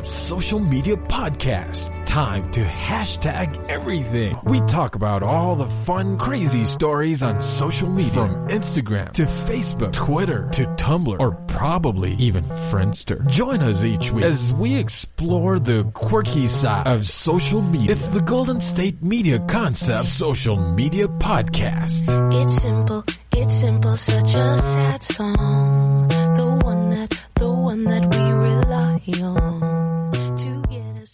Social media podcast. Time to hashtag everything. We talk about all the fun, crazy stories on social media. From Instagram to Facebook, Twitter to Tumblr, or probably even Friendster. Join us each week as we explore the quirky side of social media. It's the Golden State Media Concept Social Media Podcast. It's simple, such a sad song. The one that we rely on to get us.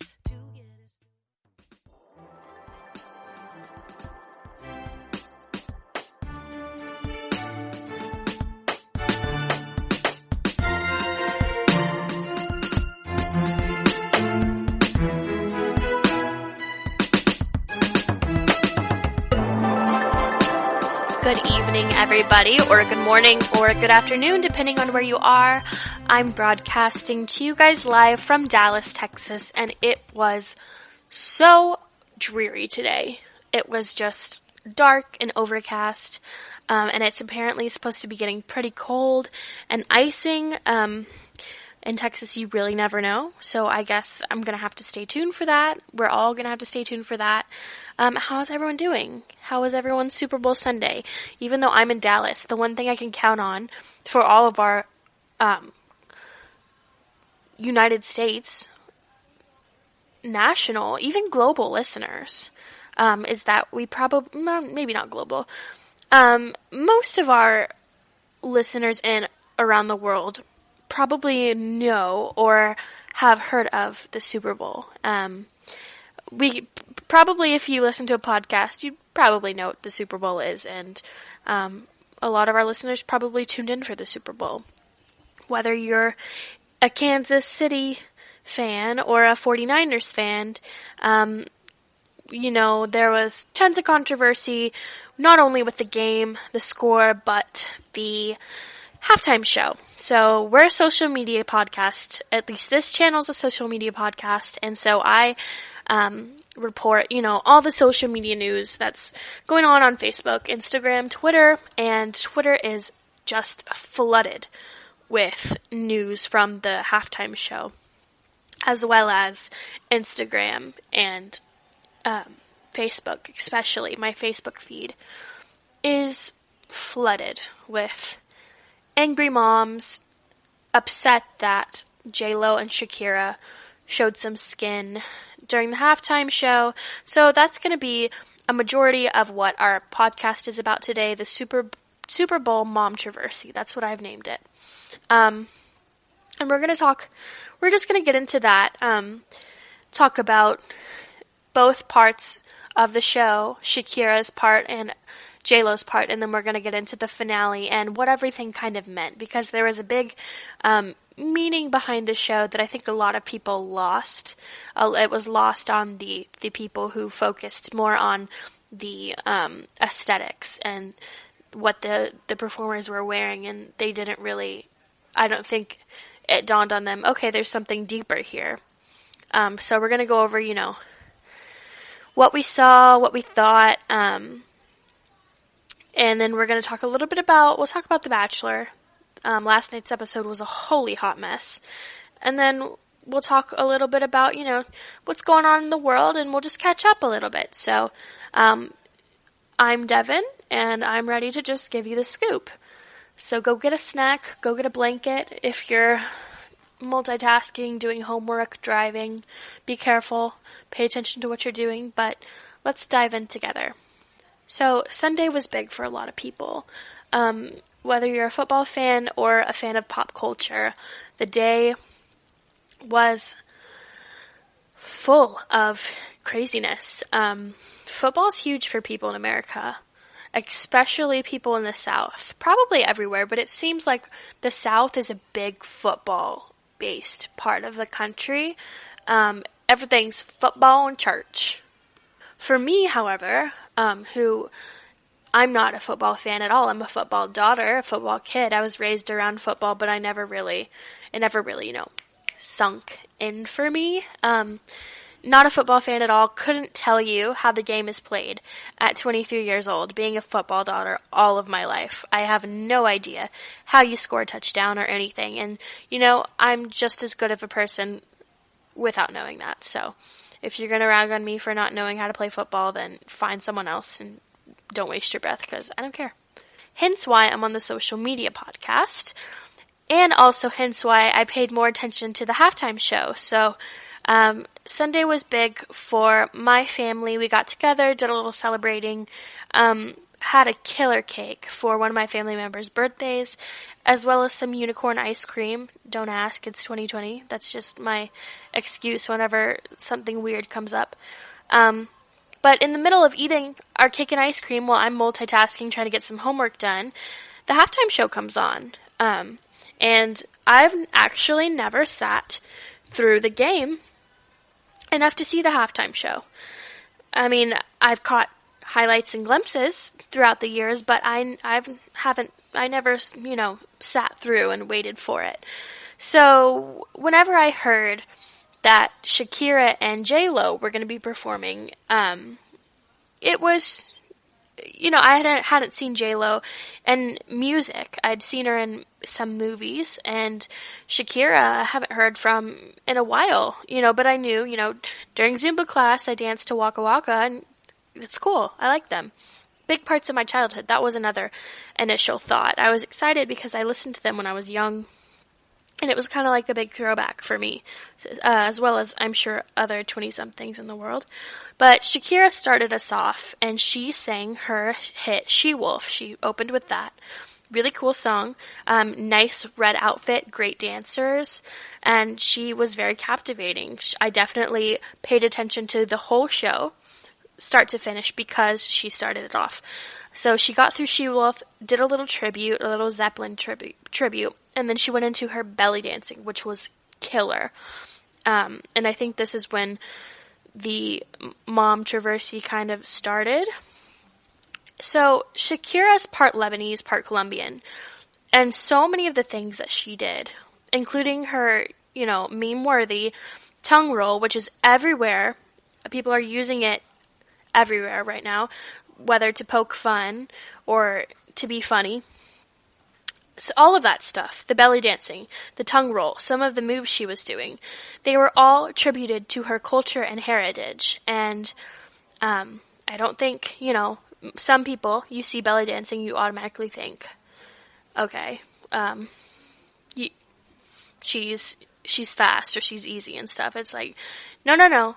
Good evening, everybody, or good morning, or good afternoon, depending on where you are. I'm broadcasting to you guys live from Dallas, Texas, and it was so dreary today. It was just dark and overcast, and it's apparently supposed to be getting pretty cold and icing. In Texas, you really never know, so I guess I'm going to have to stay tuned for that. We're all going to have to stay tuned for that. How's everyone doing? How was everyone's Super Bowl Sunday? Even though I'm in Dallas, the one thing I can count on for all of our United States, national, even global listeners, is that we probably, maybe not global, most of our listeners in around the world probably know or have heard of the Super Bowl. We probably, if you listen to a podcast, you probably know what the Super Bowl is, and a lot of our listeners probably tuned in for the Super Bowl. Whether you're a Kansas City fan or a 49ers fan, there was tons of controversy, not only with the game, the score, but the halftime show. So we're a social media podcast. At least this channel is a social media podcast, and so I report, all the social media news that's going on Facebook, Instagram, Twitter, and Twitter is just flooded with news from the halftime show, as well as Instagram and Facebook, especially. My Facebook feed is flooded with angry moms, upset that J-Lo and Shakira showed some skin during the halftime show. So that's going to be a majority of what our podcast is about today, the Super Bowl Momtroversy. That's what I've named it. And we're just going to get into that, talk about both parts of the show, Shakira's part and J-Lo's part, and then we're going to get into the finale and what everything kind of meant, because there was a big meaning behind the show that I think a lot of people lost. It was lost on the people who focused more on the aesthetics and what the performers were wearing, and they didn't really, I don't think it dawned on them, okay, there's something deeper here. So we're going to go over, what we saw, what we thought, and then we're going to talk a little bit we'll talk about The Bachelor. Last night's episode was a holy hot mess. And then we'll talk a little bit about, what's going on in the world, and we'll just catch up a little bit. So, I'm Devin, and I'm ready to just give you the scoop. So go get a snack, go get a blanket. If you're multitasking, doing homework, driving, be careful, pay attention to what you're doing, but let's dive in together. So Sunday was big for a lot of people. Whether you're a football fan or a fan of pop culture, the day was full of craziness. Football's huge for people in America, especially people in the South. Probably everywhere, but it seems like the South is a big football-based part of the country. Everything's football and church. For me, however, who I'm not a football fan at all. I'm a football daughter, a football kid. I was raised around football, but it never really, sunk in for me. Not a football fan at all. Couldn't tell you how the game is played at 23 years old, being a football daughter all of my life. I have no idea how you score a touchdown or anything. And, I'm just as good of a person without knowing that. So if you're going to rag on me for not knowing how to play football, then find someone else and don't waste your breath, because I don't care. Hence why I'm on the social media podcast, and also hence why I paid more attention to the halftime show. So Sunday was big for my family. We got together, did a little celebrating, had a killer cake for one of my family members' birthdays, as well as some unicorn ice cream. Don't ask, it's 2020. That's just my excuse whenever something weird comes up. But in the middle of eating our cake and ice cream, while I'm multitasking trying to get some homework done, the halftime show comes on. And I've actually never sat through the game enough to see the halftime show. I mean, I've caught highlights and glimpses throughout the years, but I never, sat through and waited for it. So whenever I heard that Shakira and J-Lo were going to be performing, it was, I hadn't seen J-Lo in music. I'd seen her in some movies, and Shakira I haven't heard from in a while, but I knew, during Zumba class I danced to Waka Waka, and it's cool. I like them. Big parts of my childhood. That was another initial thought. I was excited because I listened to them when I was young, and it was kind of like a big throwback for me, as well as I'm sure other 20-somethings in the world. But Shakira started us off, and she sang her hit, She Wolf. She opened with that. Really cool song. Nice red outfit, great dancers, and she was very captivating. I definitely paid attention to the whole show, start to finish, because she started it off. So she got through She Wolf, did a little tribute, a little Zeppelin tribute, and then she went into her belly dancing, which was killer. And I think this is when the mom controversy kind of started. So Shakira's part Lebanese, part Colombian, and so many of the things that she did, including her, meme-worthy tongue roll, which is everywhere. People are using it everywhere right now, whether to poke fun or to be funny. So all of that stuff, the belly dancing, the tongue roll, some of the moves she was doing, they were all attributed to her culture and heritage. And I don't think, some people, you see belly dancing, you automatically think, okay, she's fast or she's easy and stuff. It's like, no.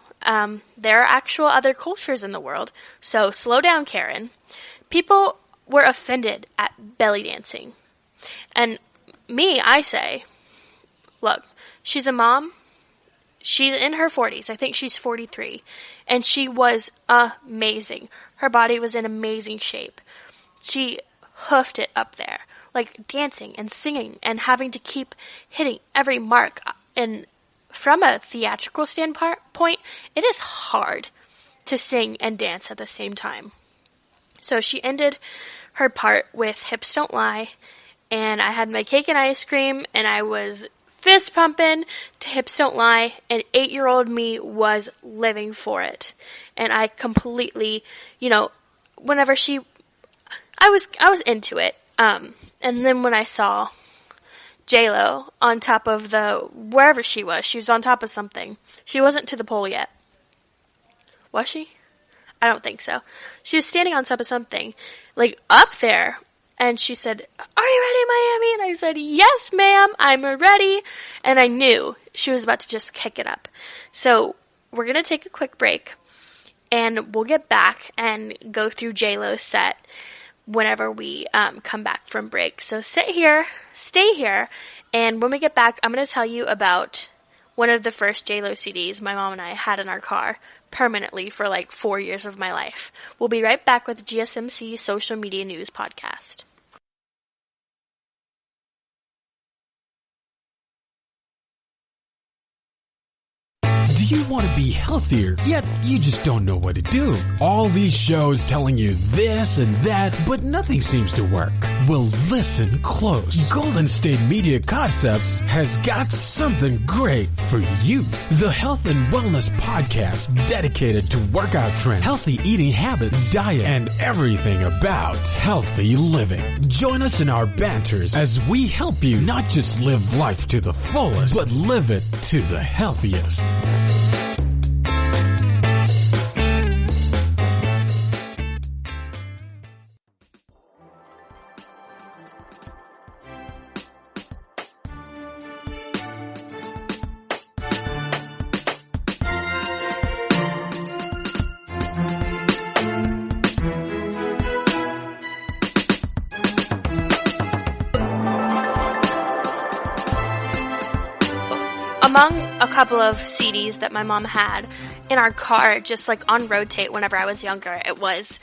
There are actual other cultures in the world. So slow down, Karen. People were offended at belly dancing. And me, I say, look, she's a mom. She's in her 40s. I think she's 43. And she was amazing. Her body was in amazing shape. She hoofed it up there, like dancing and singing and having to keep hitting every mark. And from a theatrical standpoint, it is hard to sing and dance at the same time. So she ended her part with Hips Don't Lie, and I had my cake and ice cream, and I was fist pumping to Hips Don't Lie, and 8-year-old me was living for it. And I completely, whenever I was into it. And then when I saw J-Lo on top of wherever she was on top of something. She wasn't to the pole yet. Was she? I don't think so. She was standing on top of something, like up there, and she said, "Are you ready, Miami?" And I said, "Yes, ma'am, I'm ready." And I knew she was about to just kick it up. So we're going to take a quick break, and we'll get back and go through J-Lo's set whenever we come back from break. So sit here, stay here, and when we get back, I'm going to tell you about one of the first J-Lo CDs my mom and I had in our car permanently for like 4 years of my life. We'll be right back with GSMC Social Media News Podcast. Do you want to be healthier, yet you just don't know what to do? All these shows telling you this and that, but nothing seems to work. Well, listen close. Golden State Media Concepts has got something great for you. The Health and Wellness Podcast dedicated to workout trends, healthy eating habits, diet, and everything about healthy living. Join us in our banters as we help you not just live life to the fullest, but live it to the healthiest. Among a couple of CDs that my mom had in our car, just like on rotate whenever I was younger, it was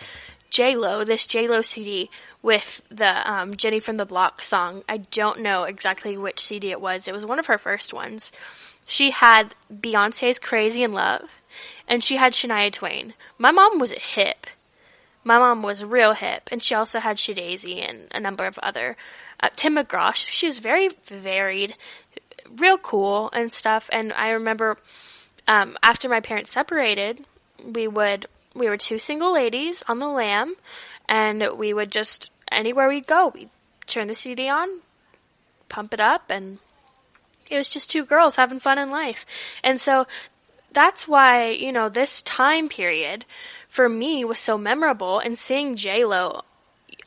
this J-Lo CD with the Jenny from the Block song. I don't know exactly which CD it was. It was one of her first ones. She had Beyonce's Crazy in Love, and she had Shania Twain. My mom was hip. My mom was real hip, and she also had Shadazy and a number of other. Tim McGraw, she was very varied, real cool and stuff. And I remember after my parents separated, we were two single ladies on the lam, and we would just, anywhere we'd go, we'd turn the CD on, pump it up, and it was just two girls having fun in life. And so that's why, this time period for me was so memorable, and seeing J-Lo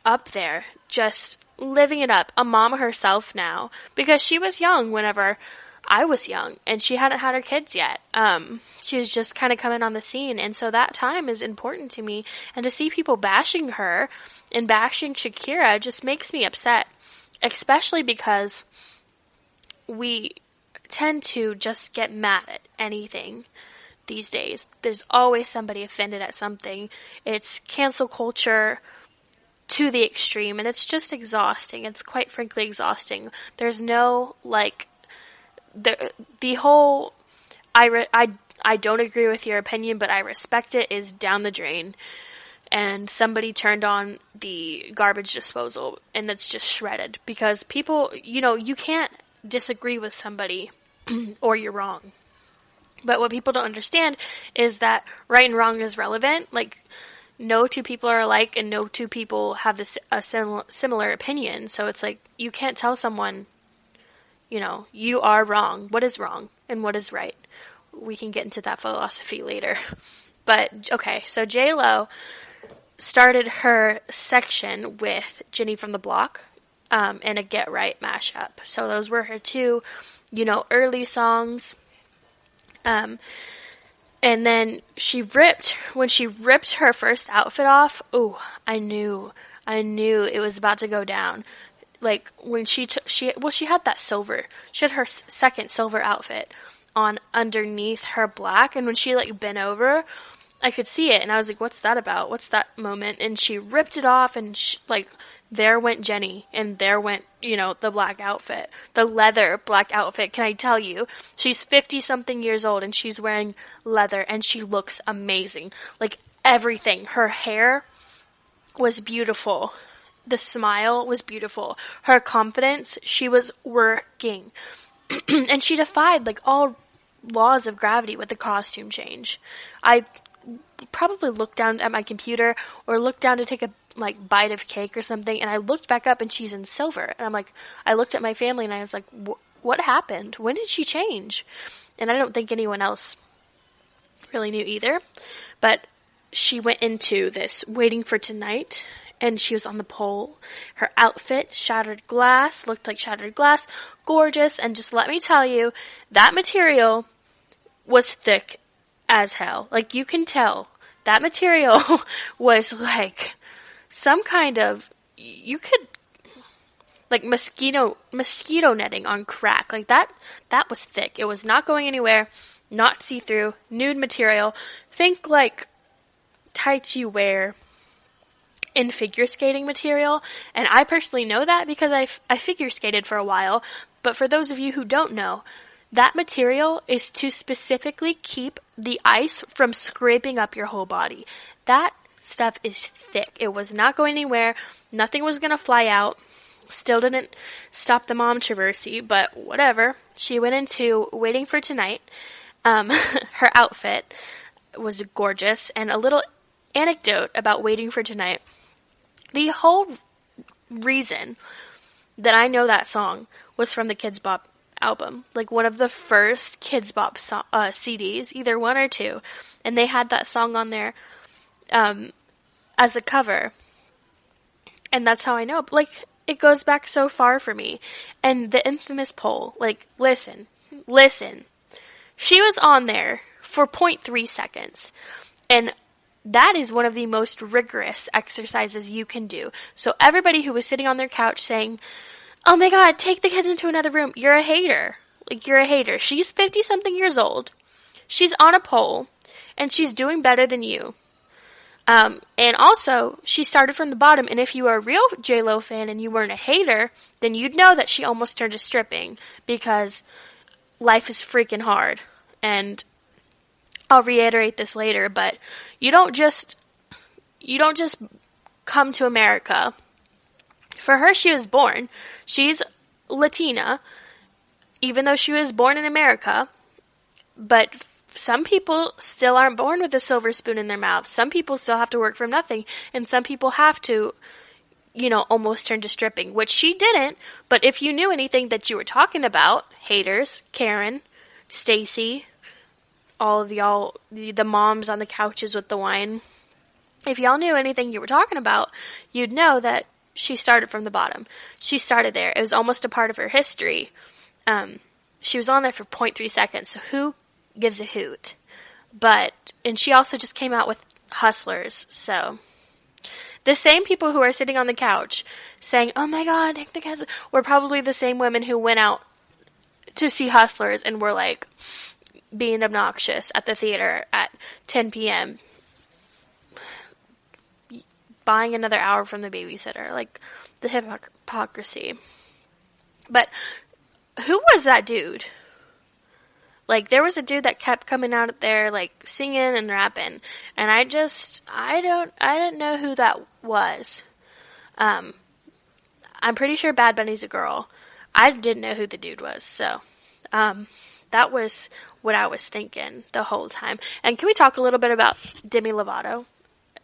up there, just living it up, a mom herself now, because she was young whenever I was young, and she hadn't had her kids yet. She was just kind of coming on the scene, and so that time is important to me, and to see people bashing her and bashing Shakira just makes me upset, especially because we tend to just get mad at anything these days. There's always somebody offended at something. It's cancel culture to the extreme, and it's just exhausting. It's quite frankly exhausting. There's no, the whole, I don't agree with your opinion, but I respect it, is down the drain. And somebody turned on the garbage disposal, and it's just shredded. Because people, you can't disagree with somebody, or you're wrong. But what people don't understand is that right and wrong is relevant. No two people are alike, and no two people have a similar opinion. So it's you can't tell someone, you are wrong. What is wrong and what is right? We can get into that philosophy later. But, okay, so J-Lo started her section with Jenny from the Block and a Get Right mashup. So those were her two, early songs. And then when she ripped her first outfit off, I knew it was about to go down. When she had that silver, she had her second silver outfit on underneath her black, and when she bent over, I could see it, and I was like, what's that about? What's that moment? And she ripped it off, and there went Jenny, and there went, the black outfit, the leather black outfit. Can I tell you, she's 50-something years old, and she's wearing leather, and she looks amazing. Everything. Her hair was beautiful. The smile was beautiful. Her confidence, she was working. And she defied, all laws of gravity with the costume change. I probably looked down at my computer or looked down to take a bite of cake or something, and I looked back up and she's in silver, and I looked at my family and I was like, what happened? When did she change? And I don't think anyone else really knew either, but she went into this Waiting for Tonight, and she was on the pole. Her outfit, shattered glass, looked like shattered glass, gorgeous, and just let me tell you, that material was thick as hell. You can tell that material was some kind of, you could, mosquito netting on crack. That was thick. It was not going anywhere, not see-through, nude material. Think tights you wear in figure skating material, and I personally know that because I figure skated for a while. But for those of you who don't know, That material is to specifically keep the ice from scraping up your whole body. That stuff is thick. It was not going anywhere. Nothing was going to fly out. Still didn't stop the mom-troversy, but whatever. She went into Waiting for Tonight. Her outfit was gorgeous. And a little anecdote about Waiting for Tonight. The whole reason that I know that song was from the Kidz Bop album. Like one of the first Kidz Bop CDs, either one or two. And they had that song on there as a cover. And that's how I know. Like, it goes back so far for me. And the infamous poll, like, listen. She was on there for 0.3 seconds. And that is one of the most rigorous exercises you can do. So everybody who was sitting on their couch saying, oh my God, take the kids into another room, you're a hater. Like, you're a hater. She's 50-something years old. She's on a poll. And she's doing better than you. And also, she started from the bottom, and if you are a real J-Lo fan and you weren't a hater, then you'd know that she almost turned to stripping, because life is freaking hard. And I'll reiterate this later, but you don't just come to America. For her, she was born. She's Latina, even though she was born in America, but some people still aren't born with a silver spoon in their mouth. Some people still have to work from nothing. And some people have to, almost turn to stripping, which she didn't. But if you knew anything that you were talking about, haters, Karen, Stacy, all of y'all, the moms on the couches with the wine, if y'all knew anything you were talking about, you'd know that she started from the bottom. She started there. It was almost a part of her history. She was on there for 0.3 seconds. So who gives a hoot? And she also just came out with Hustlers, so the same people who are sitting on the couch saying, oh my God, take the kids, were probably the same women who went out to see Hustlers and were like being obnoxious at the theater at 10 p.m. buying another hour from the babysitter. Like, the hypocrisy. But who was that dude? Like, there was a dude that kept coming out there, like, singing and rapping. And I didn't know who that was. I'm pretty sure Bad Bunny's a girl. I didn't know who the dude was. So, that was what I was thinking the whole time. And can we talk a little bit about Demi Lovato?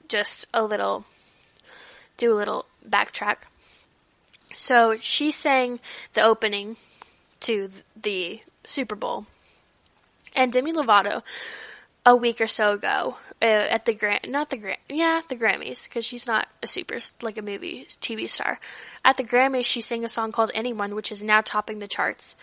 Just do a little backtrack. So, she sang the opening to the Super Bowl. And Demi Lovato, a week or so ago, at the Grammys, because she's not a movie TV star. At the Grammys, she sang a song called Anyone, which is now topping the charts.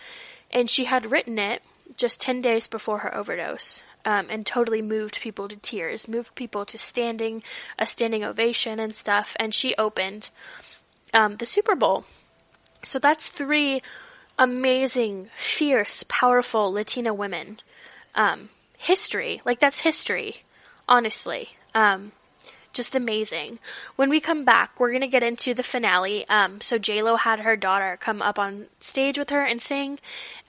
And she had written it just 10 days before her overdose, and totally moved people to tears, moved people to a standing ovation and stuff. And she opened the Super Bowl. So that's 3 amazing, fierce, powerful Latina women. History. Like, that's history, honestly. Just amazing. When we come back, we're going to get into the finale. So J-Lo had her daughter come up on stage with her and sing,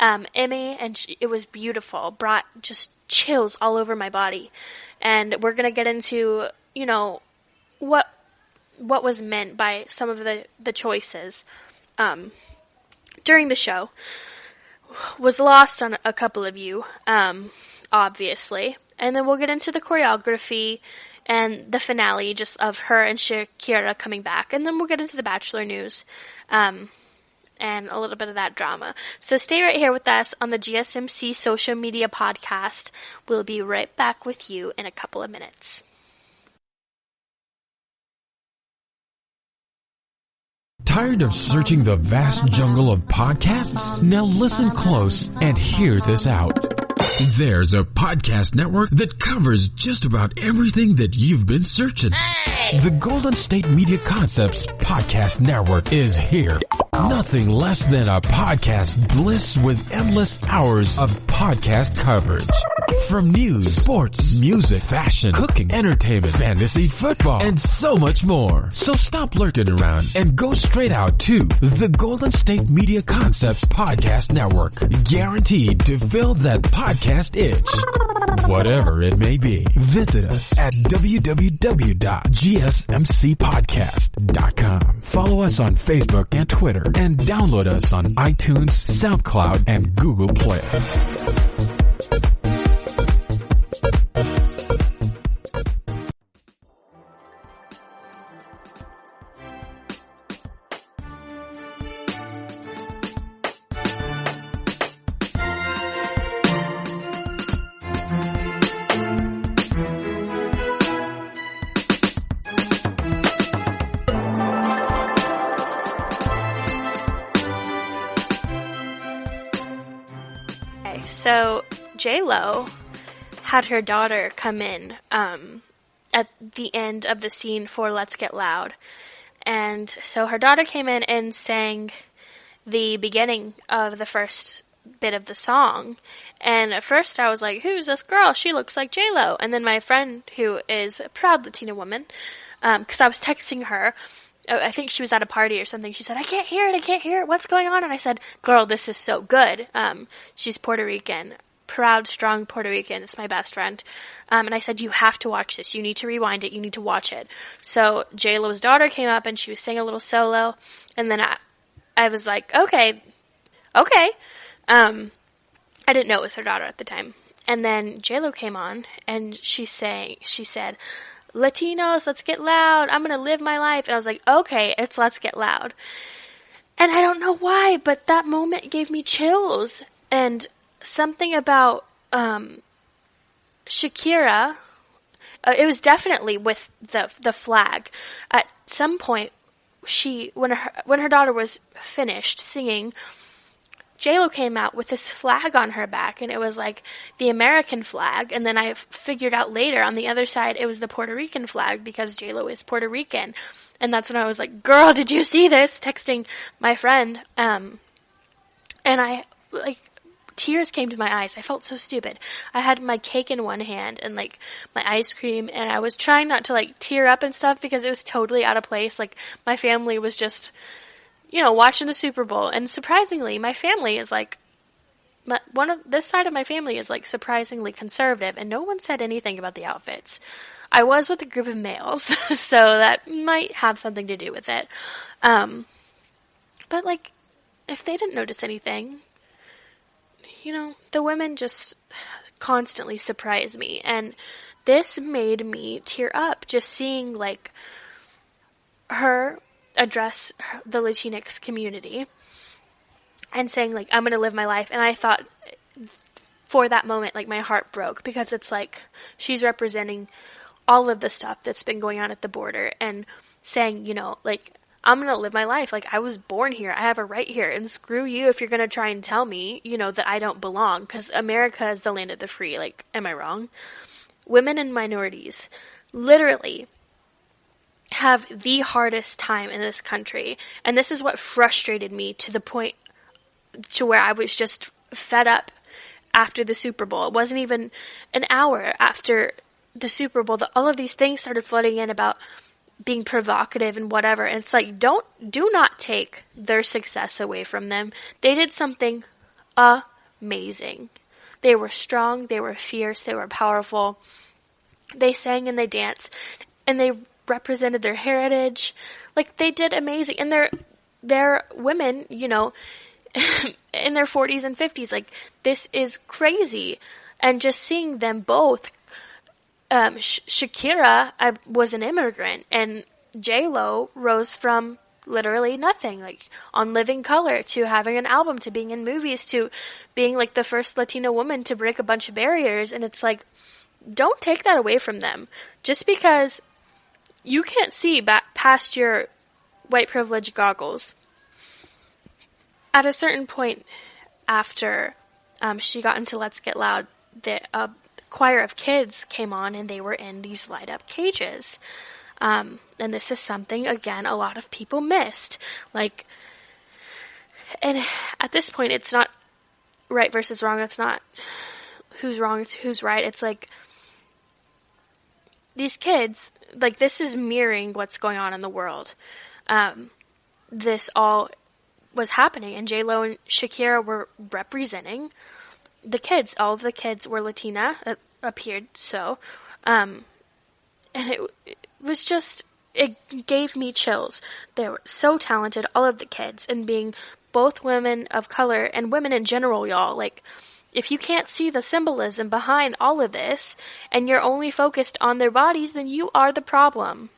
Emmy, and it was beautiful. Brought just chills all over my body. And we're going to get into, what was meant by some of the choices, during the show. Was lost on a couple of you, obviously. And then we'll get into the choreography and the finale just of her and Shakira coming back. And then we'll get into the Bachelor news and a little bit of that drama. So stay right here with us on the GSMC Social Media Podcast. We'll be right back with you in a couple of minutes. Tired of searching the vast jungle of podcasts? Now listen close and hear this out. There's a podcast network that covers just about everything that you've been searching. Hey! The Golden State Media Concepts Podcast Network is here. Nothing less than a podcast bliss with endless hours of podcast coverage. From news, sports, music, fashion, cooking, entertainment, fantasy, football, and so much more. So stop lurking around and go straight out to the Golden State Media Concepts Podcast Network. Guaranteed to fill that podcast itch. Whatever it may be. Visit us at www.gsmcpodcast.com. Follow us on Facebook and Twitter, and download us on iTunes, SoundCloud, and Google Play. So J-Lo had her daughter come in at the end of the scene for Let's Get Loud. And so her daughter came in and sang the beginning of the first bit of the song. And at first I was like, who's this girl? She looks like J-Lo. And then my friend, who is a proud Latina woman, because I was texting her, I think she was at a party or something. She said, I can't hear it. What's going on? And I said, girl, this is so good. She's Puerto Rican, proud, strong Puerto Rican. It's my best friend. And I said, you have to watch this. You need to rewind it. You need to watch it. So J-Lo's daughter came up and she was singing a little solo. And then I was like, okay. I didn't know it was her daughter at the time. And then J-Lo came on and she said, Latinos, let's get loud. I'm going to live my life. And I was like, okay, it's Let's Get Loud. And I don't know why, but that moment gave me chills. And something about Shakira, it was definitely with the flag. At some point, when her daughter was finished singing, J-Lo came out with this flag on her back, and it was like the American flag, and then I figured out later on the other side it was the Puerto Rican flag because J-Lo is Puerto Rican. And that's when I was like, girl, did you see this? Texting my friend. And I, tears came to my eyes. I felt so stupid. I had my cake in one hand and, my ice cream, and I was trying not to, tear up and stuff because it was totally out of place. My family was just, watching the Super Bowl. And surprisingly, my family is this side of my family is surprisingly conservative, and no one said anything about the outfits. I was with a group of males, so that might have something to do with it. But if they didn't notice anything, the women just constantly surprise me, and this made me tear up just seeing her address the Latinx community and saying I'm going to live my life. And I thought for that moment my heart broke because it's she's representing all of the stuff that's been going on at the border and saying I'm going to live my life I was born here, I have a right here, and screw you if you're going to try and tell me that I don't belong, because America is the land of the free. Am I wrong? Women and minorities literally have the hardest time in this country, and this is what frustrated me to the point to where I was just fed up after the Super Bowl. It wasn't even an hour after the Super Bowl that all of these things started flooding in about being provocative and whatever, and it's do not take their success away from them. They did something amazing. They were strong, they were fierce, they were powerful. They sang and they danced, and they represented their heritage. They did amazing. And they're women, in their 40s and 50s. This is crazy. And just seeing them both, Shakira was an immigrant, and J-Lo rose from literally nothing, on Living Color, to having an album, to being in movies, to being the first Latina woman to break a bunch of barriers. And it's don't take that away from them. Just because you can't see past your white privilege goggles. At a certain point after she got into Let's Get Loud, the choir of kids came on, and they were in these light-up cages. And this is something, again, a lot of people missed. And at this point, it's not right versus wrong. It's not who's wrong, who's right. It's like, these kids, like, this is mirroring what's going on in the world. This all was happening, and J-Lo and Shakira were representing the kids. All of the kids were Latina, it appeared so. And it was just, it gave me chills. They were so talented, all of the kids, and being both women of color and women in general, y'all. Like, if you can't see the symbolism behind all of this, and you're only focused on their bodies, then you are the problem.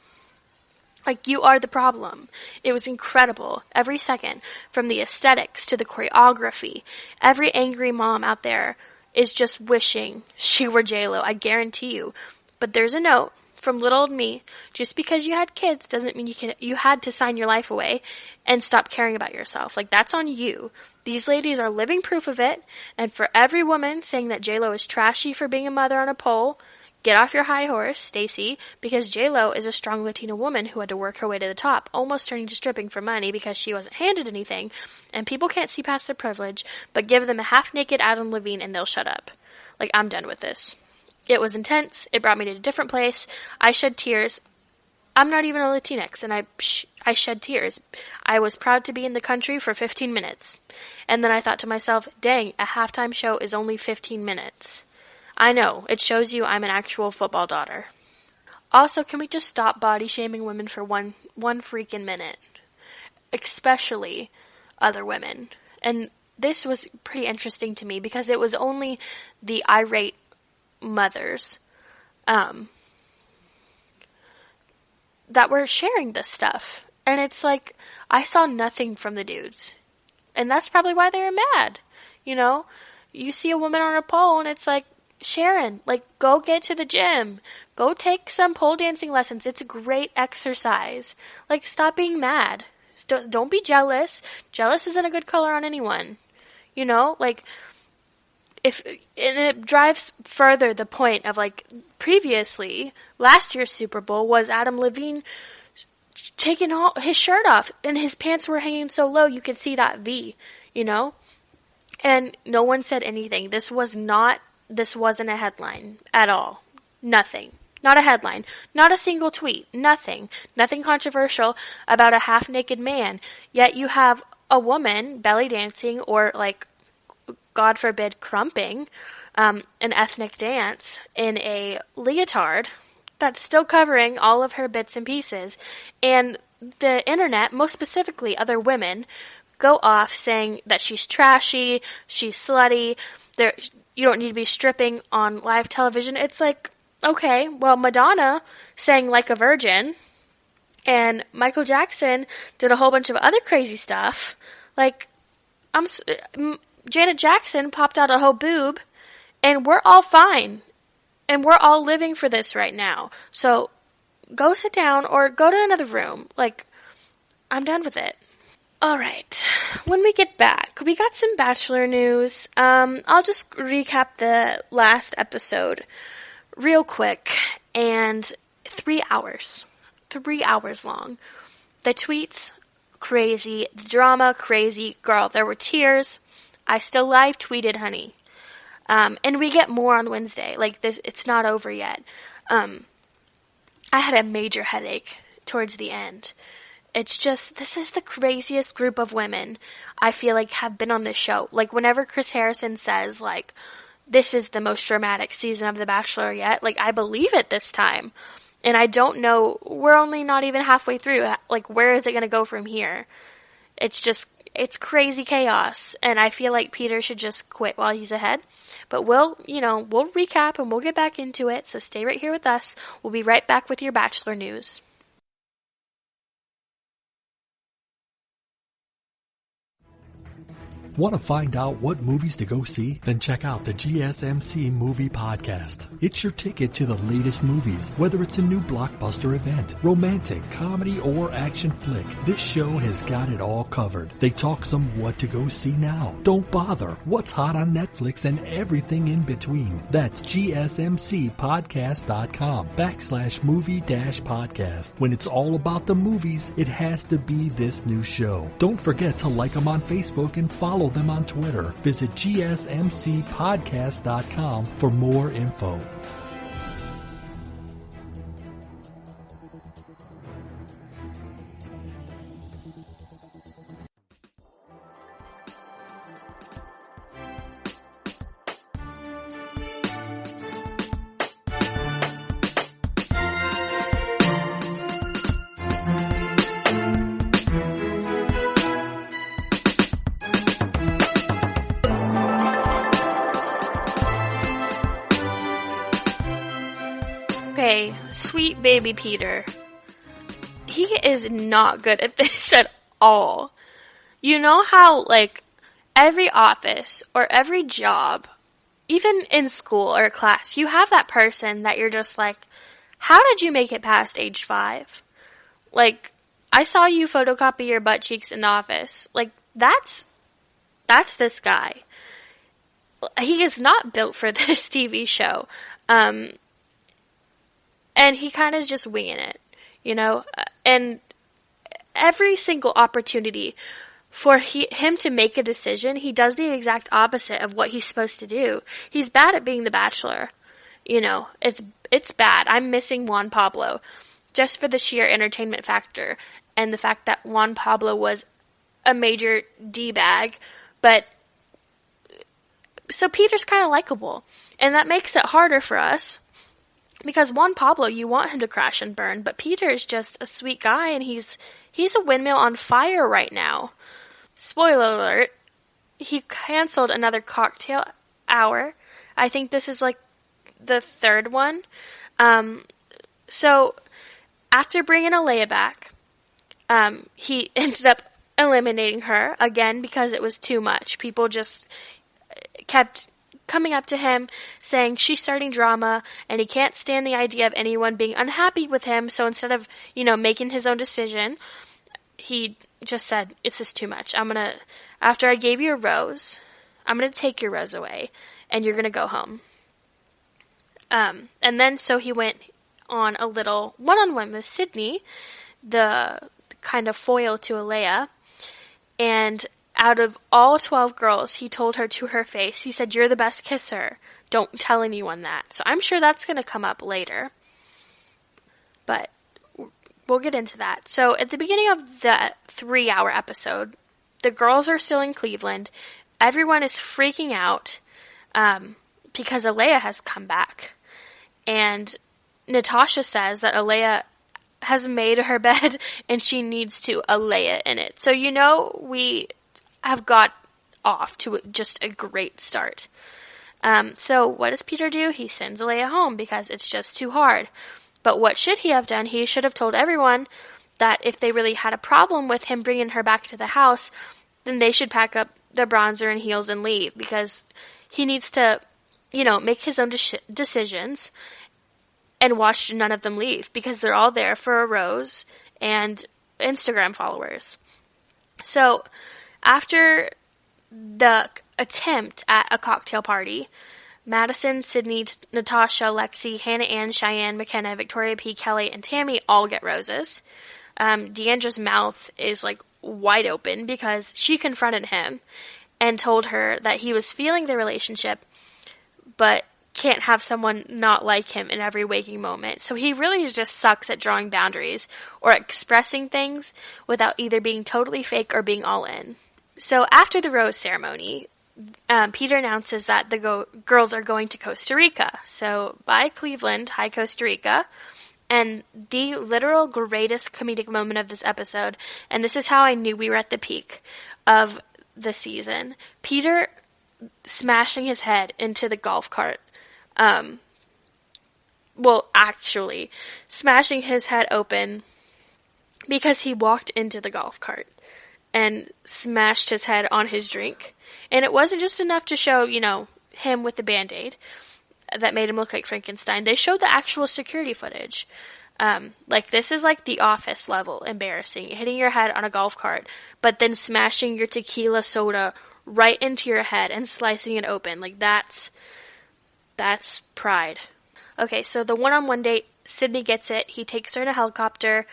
Like, you are the problem. It was incredible. Every second. From the aesthetics to the choreography. Every angry mom out there is just wishing she were J-Lo. I guarantee you. But there's a note from little old me. Just because you had kids doesn't mean you had to sign your life away and stop caring about yourself. Like, that's on you. These ladies are living proof of it. And for every woman saying that J-Lo is trashy for being a mother on a pole, get off your high horse, Stacey, because J-Lo is a strong Latina woman who had to work her way to the top, almost turning to stripping for money because she wasn't handed anything, and people can't see past their privilege, but give them a half-naked Adam Levine and they'll shut up. Like, I'm done with this. It was intense. It brought me to a different place. I shed tears. I'm not even a Latinx, and I shed tears. I was proud to be in the country for 15 minutes. And then I thought to myself, dang, a halftime show is only 15 minutes. I know, it shows you I'm an actual football daughter. Also, can we just stop body shaming women for one freaking minute? Especially other women. And this was pretty interesting to me because it was only the irate mothers that were sharing this stuff. And it's like, I saw nothing from the dudes. And that's probably why they were mad. You know, you see a woman on a pole and it's like, Sharon, like, go get to the gym. Go take some pole dancing lessons. It's a great exercise. Like, stop being mad. Don't be jealous. Jealous isn't a good color on anyone. You know, like, and it drives further the point of, like, previously, last year's Super Bowl was Adam Levine taking all his shirt off, and his pants were hanging so low you could see that V, you know? And no one said anything. This wasn't a headline at all. Nothing. Not a headline. Not a single tweet. Nothing. Nothing controversial about a half-naked man. Yet you have a woman belly dancing or, like, God forbid, crumping an ethnic dance in a leotard that's still covering all of her bits and pieces. And the internet, most specifically other women, go off saying that she's trashy, she's slutty, you don't need to be stripping on live television. It's like, okay, well, Madonna sang Like a Virgin, and Michael Jackson did a whole bunch of other crazy stuff. Like, Janet Jackson popped out a whole boob, and we're all fine. And we're all living for this right now. So, go sit down or go to another room. Like, I'm done with it. Alright, when we get back, we got some Bachelor news. I'll just recap the last episode real quick, and 3 hours. 3 hours long. The tweets, crazy. The drama, crazy. Girl, there were tears. I still live tweeted, honey. And we get more on Wednesday. Like, this, it's not over yet. I had a major headache towards the end. It's just, this is the craziest group of women I feel like have been on this show. Like, whenever Chris Harrison says, like, this is the most dramatic season of The Bachelor yet, like, I believe it this time. And I don't know, we're only not even halfway through. Like, where is it going to go from here? It's just, it's crazy chaos. And I feel like Peter should just quit while he's ahead. But we'll recap and we'll get back into it. So stay right here with us. We'll be right back with your Bachelor news. Want to find out what movies to go see? Then check out the GSMC Movie Podcast. It's your ticket to the latest movies, whether it's a new blockbuster event, romantic, comedy, or action flick. This show has got it all covered. They talk some what to go see now. Don't bother. What's hot on Netflix and everything in between. That's GSMCpodcast.com/movie-podcast. When it's all about the movies, it has to be this new show. Don't forget to like them on Facebook and follow follow them on Twitter. Visit gsmcpodcast.com for more info. Okay, sweet baby Peter. He is not good at this at all. You know how, like, every office or every job, even in school or class, you have that person that you're just like, how did you make it past age 5? Like, I saw you photocopy your butt cheeks in the office. Like, that's this guy. He is not built for this TV show. And he kind of is just winging it, you know? And every single opportunity for him to make a decision, he does the exact opposite of what he's supposed to do. He's bad at being the bachelor. You know, it's bad. I'm missing Juan Pablo just for the sheer entertainment factor and the fact that Juan Pablo was a major D-bag. But so Peter's kind of likable, and that makes it harder for us. Because Juan Pablo, you want him to crash and burn, but Peter is just a sweet guy, and he's a windmill on fire right now. Spoiler alert, he canceled another cocktail hour. I think this is like the third one. So after bringing Alea back, he ended up eliminating her again because it was too much. People just kept coming up to him saying she's starting drama and he can't stand the idea of anyone being unhappy with him. So instead of, you know, making his own decision, he just said, it's just too much. After I gave you a rose, I'm going to take your rose away and you're going to go home. And then so he went on a little one-on-one with Sydney, the kind of foil to Alea, and out of all 12 girls, he told her to her face, he said, you're the best kisser. Don't tell anyone that. So I'm sure that's going to come up later. But we'll get into that. So at the beginning of the 3-hour episode, the girls are still in Cleveland. Everyone is freaking out because Alea has come back. And Natasha says that Alea has made her bed and she needs to Alea in it. So, you know, we have got off to just a great start. So what does Peter do? He sends Alea home because it's just too hard. But what should he have done? He should have told everyone that if they really had a problem with him bringing her back to the house, then they should pack up their bronzer and heels and leave, because he needs to, you know, make his own decisions and watch none of them leave, because they're all there for a rose and Instagram followers. So after the attempt at a cocktail party, Madison, Sydney, Natasha, Lexi, Hannah Ann, Cheyenne, McKenna, Victoria P., Kelly, and Tammy all get roses. Deandra's mouth is like wide open because she confronted him and told her that he was feeling the relationship, but can't have someone not like him in every waking moment. So he really just sucks at drawing boundaries or expressing things without either being totally fake or being all in. So after the rose ceremony, Peter announces that the girls are going to Costa Rica. So bye Cleveland, hi Costa Rica. And the literal greatest comedic moment of this episode, and this is how I knew we were at the peak of the season, Peter smashing his head into the golf cart. Well, actually, smashing his head open because he walked into the golf cart and smashed his head on his drink. And it wasn't just enough to show, you know, him with the Band-Aid that made him look like Frankenstein. They showed the actual security footage. Like, this is like The Office level embarrassing. Hitting your head on a golf cart, but then smashing your tequila soda right into your head and slicing it open. Like, that's pride. Okay, so the one-on-one date, Sydney gets it. He takes her in a helicopter.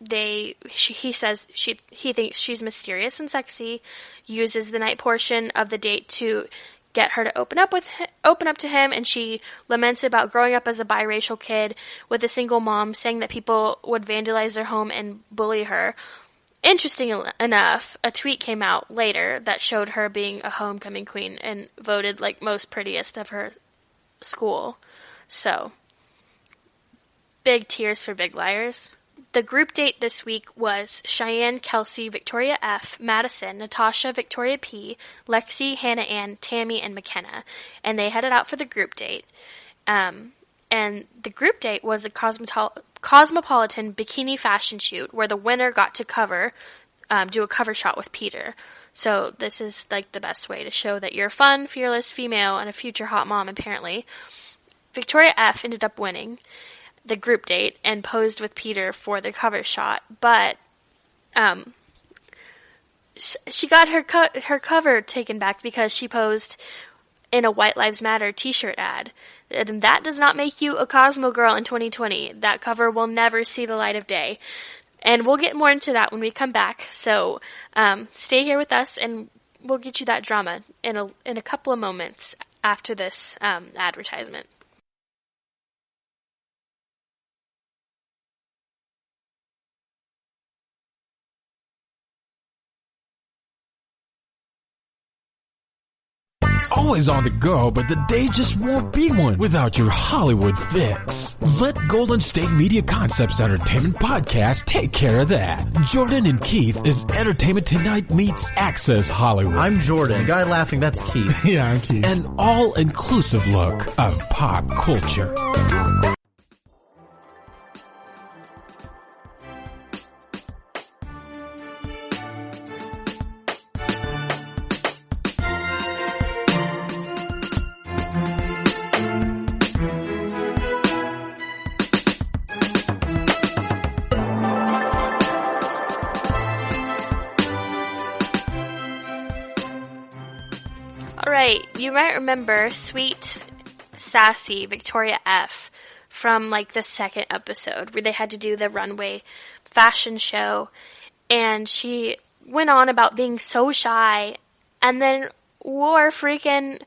he says he thinks she's mysterious and sexy, uses the night portion of the date to get her to open up to him, and she laments about growing up as a biracial kid with a single mom, saying that people would vandalize their home and bully her. Interesting enough, a tweet came out later that showed her being a homecoming queen and voted like most prettiest of her school. So, big tears for Big Liars. The group date this week was Cheyenne, Kelsey, Victoria F., Madison, Natasha, Victoria P., Lexi, Hannah Ann, Tammy, and McKenna. And they headed out for the group date. And the group date was a cosmopolitan bikini fashion shoot where the winner got to do a cover shot with Peter. So this is like the best way to show that you're a fun, fearless female and a future hot mom, apparently. Victoria F. ended up winning the group date and posed with Peter for the cover shot, but she got her cover taken back because she posed in a White Lives Matter t-shirt ad. And that does not make you a Cosmo girl in 2020. That cover will never see the light of day. And we'll get more into that when we come back. So stay here with us and we'll get you that drama in a couple of moments after this advertisement. Always on the go, but the day just won't be one without your Hollywood fix. Let Golden State Media Concepts Entertainment Podcast take care of that. Jordan and Keith is Entertainment Tonight meets Access Hollywood. I'm Jordan. The guy laughing, that's Keith. Yeah, I'm Keith. An all-inclusive look of pop culture. Alright, you might remember sweet, sassy Victoria F. from like the second episode where they had to do the runway fashion show, and she went on about being so shy and then wore freaking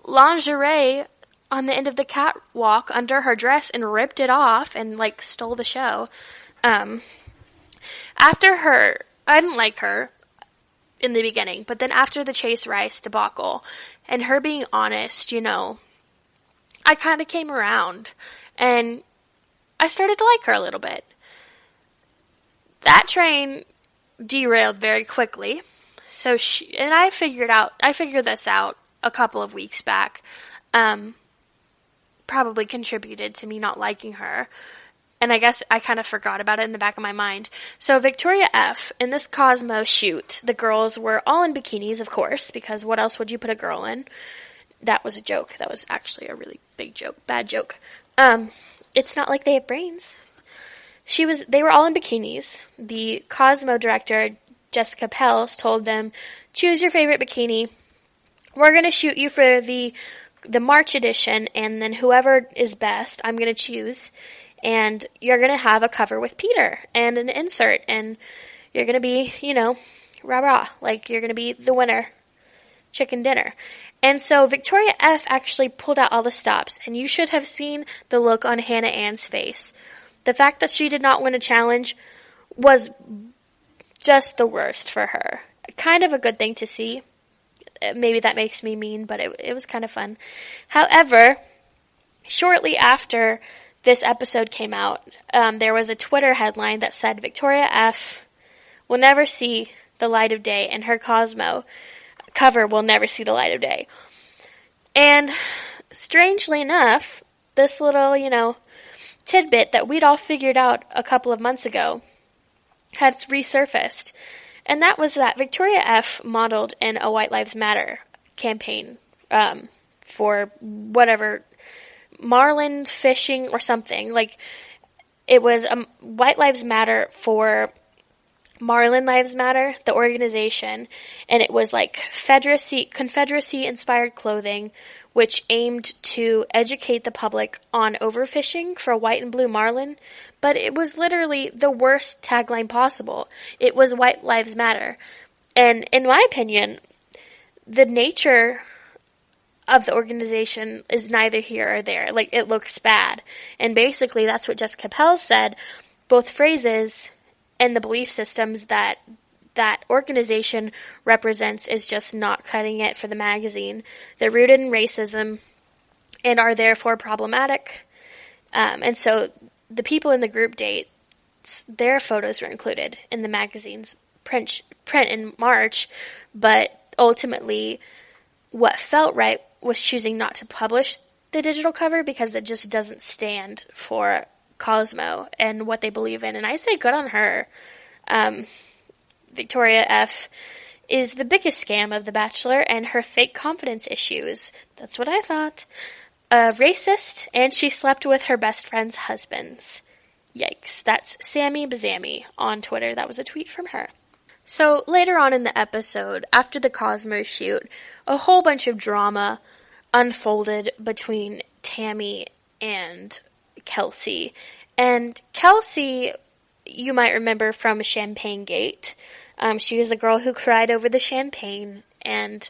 lingerie on the end of the catwalk under her dress and ripped it off and like stole the show. I didn't like her in the beginning, but then after the Chase Rice debacle and her being honest, I kind of came around and I started to like her a little bit. That train derailed very quickly. So I figured this out a couple of weeks back. Probably contributed to me not liking her. And I guess I kind of forgot about it in the back of my mind. So Victoria F., in this Cosmo shoot, the girls were all in bikinis, of course, because what else would you put a girl in? That was a joke. That was actually a really big joke. Bad joke. It's not like they have brains. They were all in bikinis. The Cosmo director, Jessica Pels, told them, choose your favorite bikini. We're going to shoot you for the March edition, and then whoever is best, I'm going to choose. And you're going to have a cover with Peter and an insert. And you're going to be, rah-rah. Like, you're going to be the winner. Chicken dinner. And so Victoria F. actually pulled out all the stops. And you should have seen the look on Hannah Ann's face. The fact that she did not win a challenge was just the worst for her. Kind of a good thing to see. Maybe that makes me mean, but it was kind of fun. However, shortly after this episode came out, there was a Twitter headline that said Victoria F. will never see the light of day, and her Cosmo cover will never see the light of day. And strangely enough, this little, tidbit that we'd all figured out a couple of months ago had resurfaced. And that was that Victoria F. modeled in a White Lives Matter campaign for whatever, marlin fishing or something. Like, it was White Lives Matter for Marlin Lives Matter, the organization, and it was like Confederacy-inspired clothing, which aimed to educate the public on overfishing for white and blue marlin, but it was literally the worst tagline possible. It was White Lives Matter. And in my opinion, the nature of the organization is neither here or there. Like, it looks bad. And basically, that's what Jessica Pell said. Both phrases and the belief systems that that organization represents is just not cutting it for the magazine. They're rooted in racism and are therefore problematic. And so the people in the group dates, their photos were included in the magazine's print in March, but ultimately what felt right was choosing not to publish the digital cover because it just doesn't stand for Cosmo and what they believe in. And I say good on her. Victoria F. is the biggest scam of The Bachelor and her fake confidence issues. That's what I thought. Racist, and she slept with her best friend's husbands. Yikes. That's Sammy Bazammy on Twitter. That was a tweet from her. So later on in the episode, after the Cosmo shoot, a whole bunch of drama unfolded between Tammy and Kelsey. And Kelsey, you might remember from Champagne Gate. She was the girl who cried over the champagne and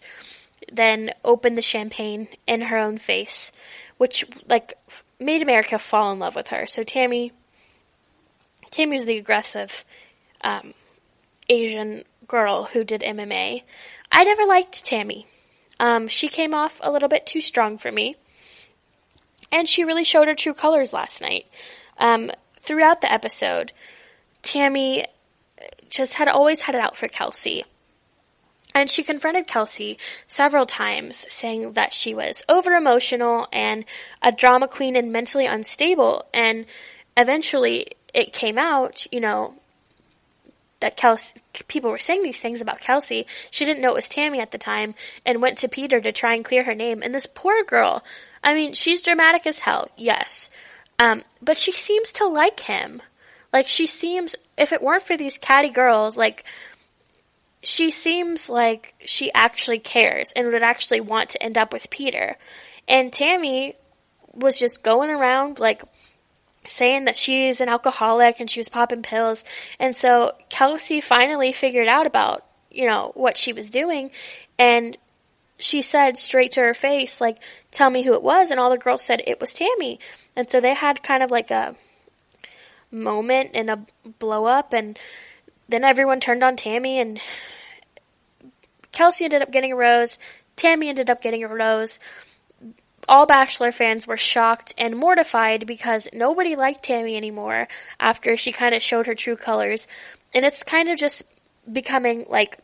then opened the champagne in her own face, which, like, made America fall in love with her. So Tammy was the aggressive Asian girl who did MMA. I never liked Tammy. She came off a little bit too strong for me. And she really showed her true colors last night. Throughout the episode, Tammy just had always had it out for Kelsey. And she confronted Kelsey several times, saying that she was over-emotional and a drama queen and mentally unstable. And eventually it came out, that people were saying these things about Kelsey. She didn't know it was Tammy at the time and went to Peter to try and clear her name. And this poor girl, I mean, she's dramatic as hell, yes. But she seems to like him. Like, she seems, if it weren't for these catty girls, like, she seems like she actually cares and would actually want to end up with Peter. And Tammy was just going around, like, saying that she's an alcoholic and she was popping pills. And so Kelsey finally figured out about, what she was doing. And she said straight to her face, like, tell me who it was. And all the girls said it was Tammy. And so they had kind of like a moment and a blow up, and then everyone turned on Tammy, and Kelsey ended up getting a rose. Tammy ended up getting a rose. All Bachelor fans were shocked and mortified because nobody liked Tammy anymore after she kind of showed her true colors. And it's kind of just becoming like,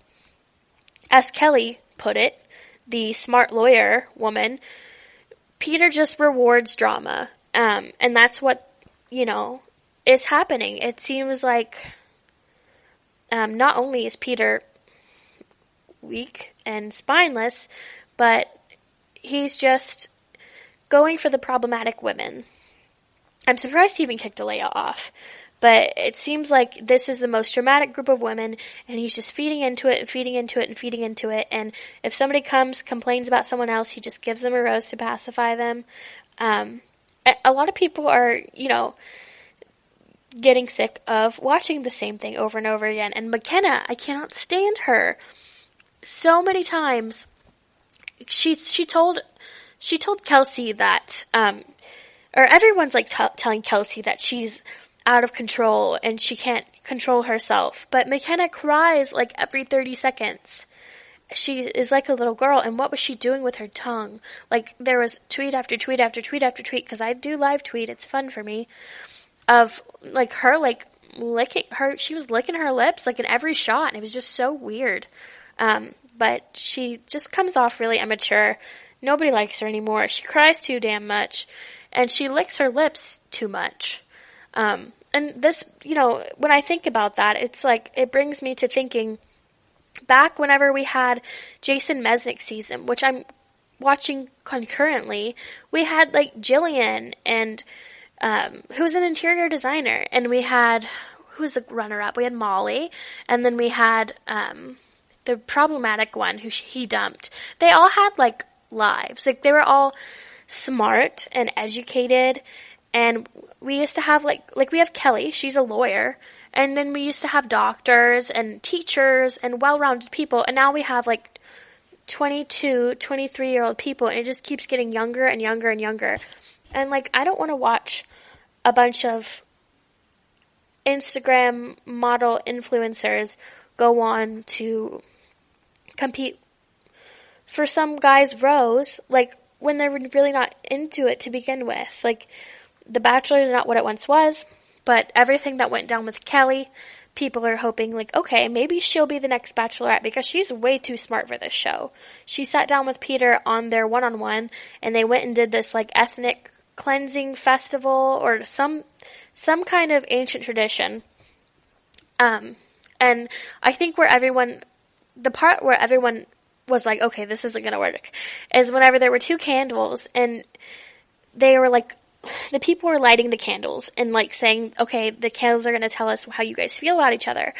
as Kelly put it, the smart lawyer woman, Peter just rewards drama. And that's what, is happening. It seems like not only is Peter weak and spineless, but he's just going for the problematic women. I'm surprised he even kicked Alea off, but it seems like this is the most dramatic group of women, and he's just feeding into it and feeding into it and feeding into it, and if somebody complains about someone else, he just gives them a rose to pacify them. A lot of people are, getting sick of watching the same thing over and over again. And McKenna, I cannot stand her. So many times, she told Kelsey that, or everyone's like telling Kelsey that she's out of control and she can't control herself. But McKenna cries like every 30 seconds. She is like a little girl, and what was she doing with her tongue? Like, there was tweet after tweet after tweet after tweet, because I do live tweet, it's fun for me, of, like, her, like, licking her, she was licking her lips, like, in every shot, and it was just so weird. But she just comes off really immature. Nobody likes her anymore. She cries too damn much, and she licks her lips too much. And this, when I think about that, it's like, it brings me to thinking back whenever we had Jason Mesnick's season, which I'm watching concurrently, we had, like, Jillian and who's an interior designer, and we had, who was the runner-up? We had Molly, and then we had the problematic one who he dumped. They all had, like, lives. Like, they were all smart and educated, and we used to have, like we have Kelly, she's a lawyer, and then we used to have doctors and teachers and well-rounded people, and now we have, like, 22, 23-year-old people, and it just keeps getting younger and younger and younger. And, like, I don't want to watch a bunch of Instagram model influencers go on to compete for some guy's rose, like, when they're really not into it to begin with. Like, The Bachelor is not what it once was, but everything that went down with Kelly, people are hoping, like, okay, maybe she'll be the next Bachelorette because she's way too smart for this show. She sat down with Peter on their one-on-one, and they went and did this, like, ethnic cleansing festival or some kind of ancient tradition. And I think the part where everyone was like, okay, this isn't going to work, is whenever there were two candles, and they were like, the people were lighting the candles and, like, saying, okay, the candles are going to tell us how you guys feel about each other.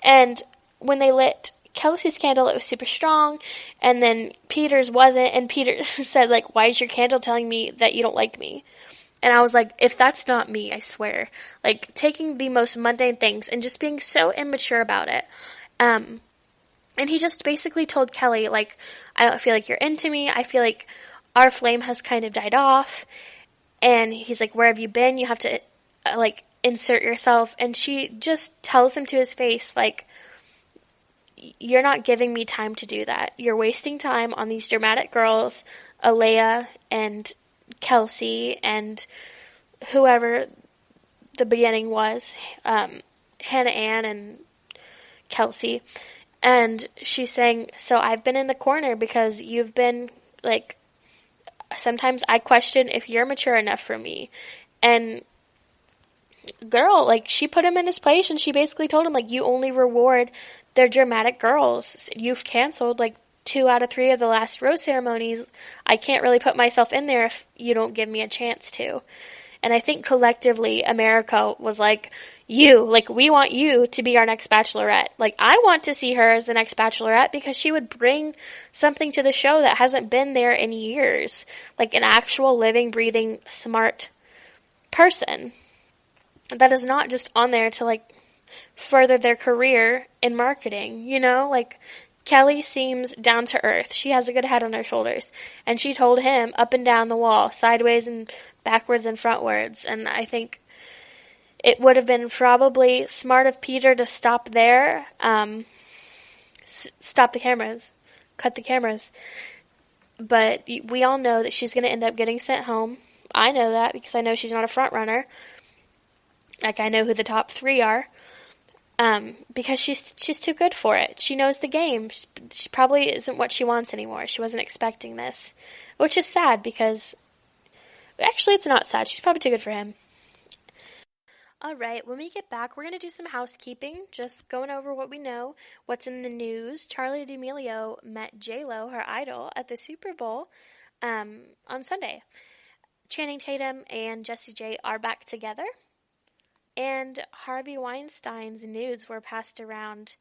And when they lit Kelsey's candle, it was super strong, and then Peter's wasn't, and Peter said, like, why is your candle telling me that you don't like me? And I was like, if that's not me, I swear. Like, taking the most mundane things and just being so immature about it. And he just basically told Kelly, like, I don't feel like you're into me. I feel like our flame has kind of died off. And he's like, where have you been? You have to, like, insert yourself. And she just tells him to his face, like, you're not giving me time to do that. You're wasting time on these dramatic girls, Alea and Kelsey and whoever the beginning was, Hannah Ann and Kelsey. And she's saying, so I've been in the corner because you've been, like, sometimes I question if you're mature enough for me. And girl, like, she put him in his place, and she basically told him, like, you only reward the dramatic girls. You've canceled, like, 2 out of 3 of the last rose ceremonies. I can't really put myself in there if you don't give me a chance to. And I think collectively America was like, we want you to be our next Bachelorette. Like, I want to see her as the next Bachelorette because she would bring something to the show that hasn't been there in years. Like, an actual living, breathing, smart person that is not just on there to, like, further their career in marketing, you know? Like, Kelly seems down to earth. She has a good head on her shoulders. And she told him up and down the wall, sideways and backwards and frontwards. And I think it would have been probably smart of Peter to stop there, stop the cameras, cut the cameras. But we all know that she's going to end up getting sent home. I know that because I know she's not a front runner. Like, I know who the top 3 are. Because she's too good for it. She knows the game. She probably isn't what she wants anymore. She wasn't expecting this, which is sad because, actually, it's not sad. She's probably too good for him. Alright, when we get back, we're going to do some housekeeping, just going over what we know, what's in the news. Charli D'Amelio met J-Lo, her idol, at the Super Bowl on Sunday. Channing Tatum and Jessie J are back together. And Harvey Weinstein's nudes were passed around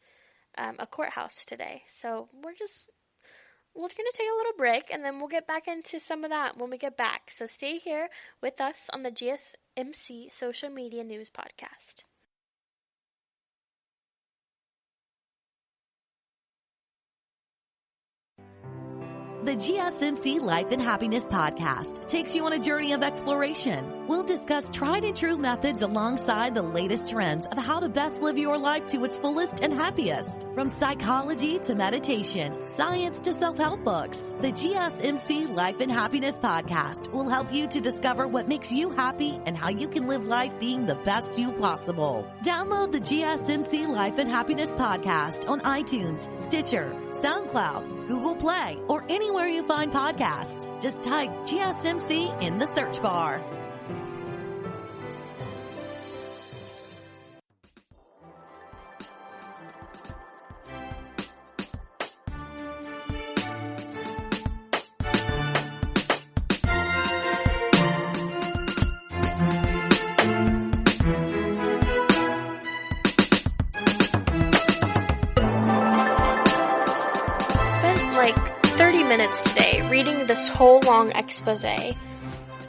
a courthouse today. So we're going to take a little break, and then we'll get back into some of that when we get back. So stay here with us on the GSMC Social Media News Podcast. The GSMC Life and Happiness Podcast takes you on a journey of exploration. We'll discuss tried and true methods alongside the latest trends of how to best live your life to its fullest and happiest. From psychology to meditation, science to self-help books, the GSMC Life and Happiness Podcast will help you to discover what makes you happy and how you can live life being the best you possible. Download the GSMC Life and Happiness Podcast on iTunes, Stitcher, SoundCloud, Google Play, or anywhere you find podcasts. Just type GSMC in the search bar. minutes today reading this whole long expose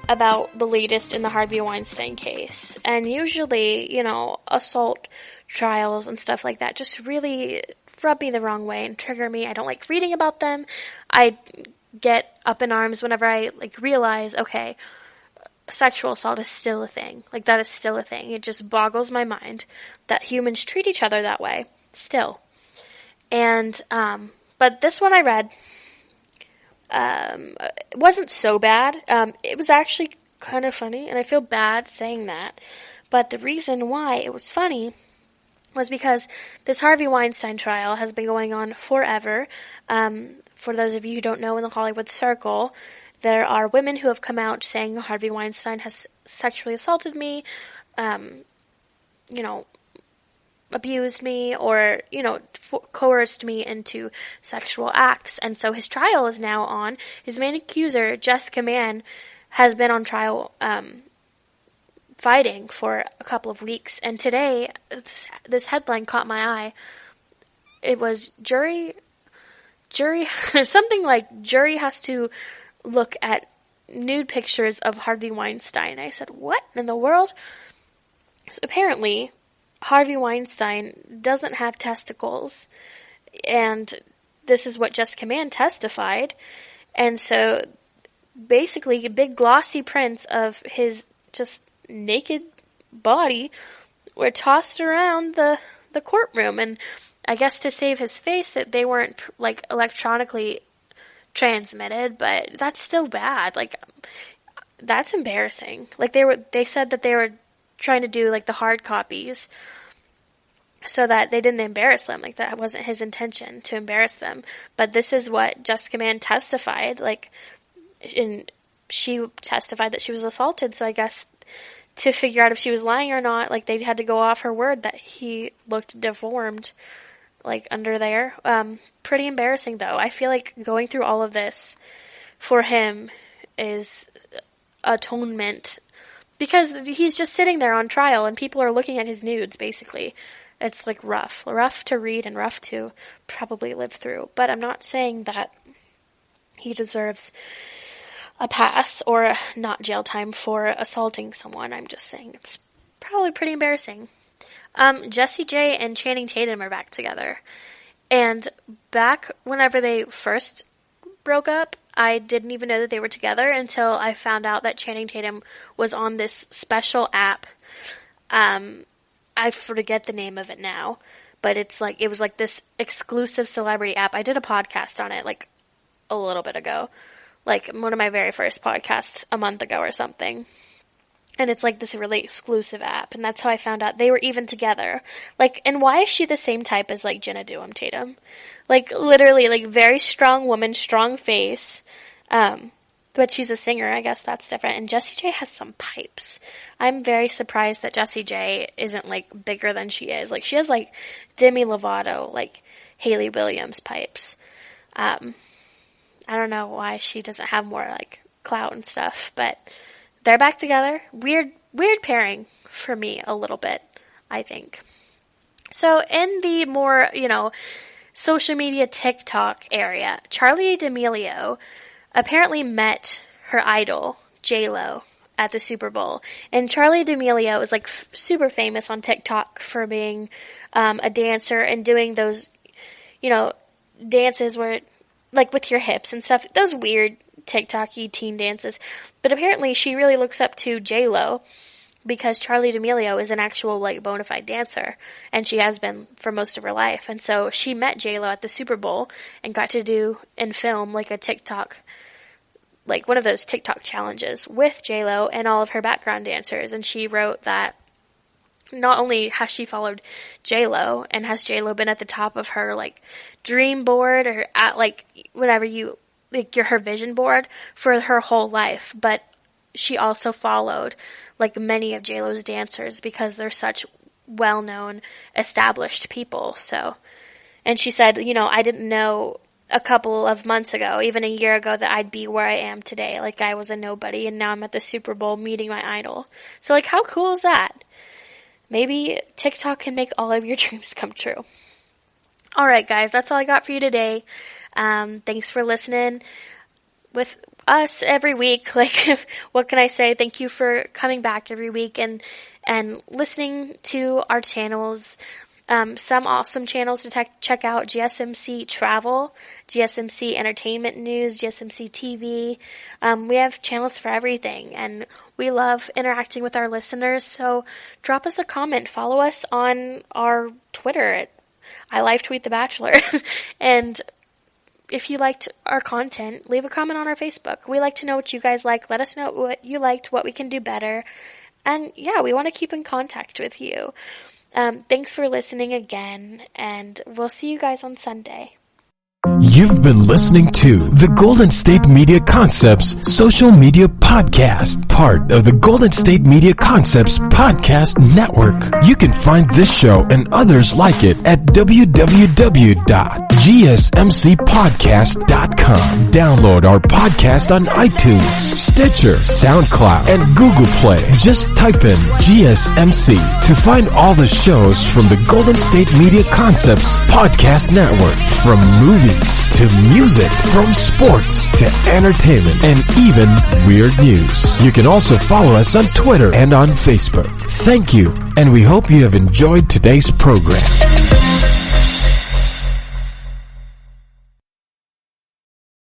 about the latest in the Harvey Weinstein case. And usually, assault trials and stuff like that just really rub me the wrong way and trigger me. I don't like reading about them. I get up in arms whenever I realize, okay, sexual assault is still a thing. That is still a thing. It just boggles my mind that humans treat each other that way still. And but this one I read it wasn't so bad. It was actually kind of funny, and I feel bad saying that. But the reason why it was funny was because this Harvey Weinstein trial has been going on forever. For those of you who don't know, in the Hollywood circle, there are women who have come out saying Harvey Weinstein has sexually assaulted me, abused me, or, coerced me into sexual acts. And so his trial is now on. His main accuser, Jessica Mann, has been on trial, fighting for a couple of weeks. And today, this headline caught my eye. It was jury, something like jury has to look at nude pictures of Harvey Weinstein. I said, what in the world? So apparently, Harvey Weinstein doesn't have testicles, and this is what Jessica Mann testified. And so basically, big glossy prints of his just naked body were tossed around the courtroom, and I guess to save his face that they weren't electronically transmitted, but that's still bad. That's embarrassing. They said that they were trying to do the hard copies so that they didn't embarrass them. That wasn't his intention to embarrass them. But this is what Jessica Mann testified. And she testified that she was assaulted. So I guess to figure out if she was lying or not, they had to go off her word that he looked deformed, under there. Pretty embarrassing, though. I feel like going through all of this for him is atonement, because he's just sitting there on trial and people are looking at his nudes, basically. It's rough to read and rough to probably live through. But I'm not saying that he deserves a pass or not jail time for assaulting someone. I'm just saying it's probably pretty embarrassing. Jessie J and Channing Tatum are back together. And back whenever they first broke up, I didn't even know that they were together until I found out that Channing Tatum was on this special app. I forget the name of it now, but it was this exclusive celebrity app. I did a podcast on it a little bit ago, one of my very first podcasts a month ago or something. And it's this really exclusive app, and that's how I found out they were even together. And why is she the same type as Jenna Tatum? Literally, very strong woman, strong face. But she's a singer, I guess that's different. And Jessie J has some pipes. I'm very surprised that Jessie J isn't bigger than she is. She has Demi Lovato, Hayley Williams pipes. I don't know why she doesn't have more clout and stuff, but they're back together. Weird pairing for me a little bit, I think. So in the more, social media TikTok area, Charli D'Amelio apparently met her idol, J-Lo, at the Super Bowl. And Charli D'Amelio is super famous on TikTok for being a dancer and doing those, dances where with your hips and stuff, those weird TikTok-y teen dances. But apparently she really looks up to J-Lo because Charli D'Amelio is an actual bona fide dancer, and she has been for most of her life. And so she met J-Lo at the Super Bowl and got to do and film a TikTok, one of those TikTok challenges with J-Lo and all of her background dancers. And she wrote that not only has she followed J-Lo and has J-Lo been at the top of her dream board or at whenever you her vision board for her whole life, but she also followed many of J-Lo's dancers because they're such well-known established people. So, and she said, I didn't know a couple of months ago, even a year ago, that I'd be where I am today. I was a nobody, and now I'm at the Super Bowl meeting my idol. So how cool is that? Maybe TikTok can make all of your dreams come true. Alright guys, that's all I got for you today. Thanks for listening with us every week. Like, what can I say? Thank you for coming back every week and listening to our channels. Some awesome channels to check out: GSMC Travel, GSMC Entertainment News, GSMC TV. We have channels for everything, and we love interacting with our listeners. So drop us a comment. Follow us on our Twitter. I live tweet The Bachelor. And if you liked our content, leave a comment on our Facebook. We like to know what you guys like. Let us know what you liked, what we can do better. And yeah, we want to keep in contact with you. Thanks for listening again, and we'll see you guys on Sunday. You've been listening to the Golden State Media Concepts Social Media Podcast, part of the Golden State Media Concepts Podcast Network. You can find this show and others like it at www.gsmcpodcast.com. Download our podcast on iTunes, Stitcher, SoundCloud, and Google Play. Just type in GSMC to find all the shows from the Golden State Media Concepts Podcast Network, from movies to music, from sports to entertainment, and even weird news. You can also follow us on Twitter and on Facebook. Thank you, and we hope you have enjoyed today's program.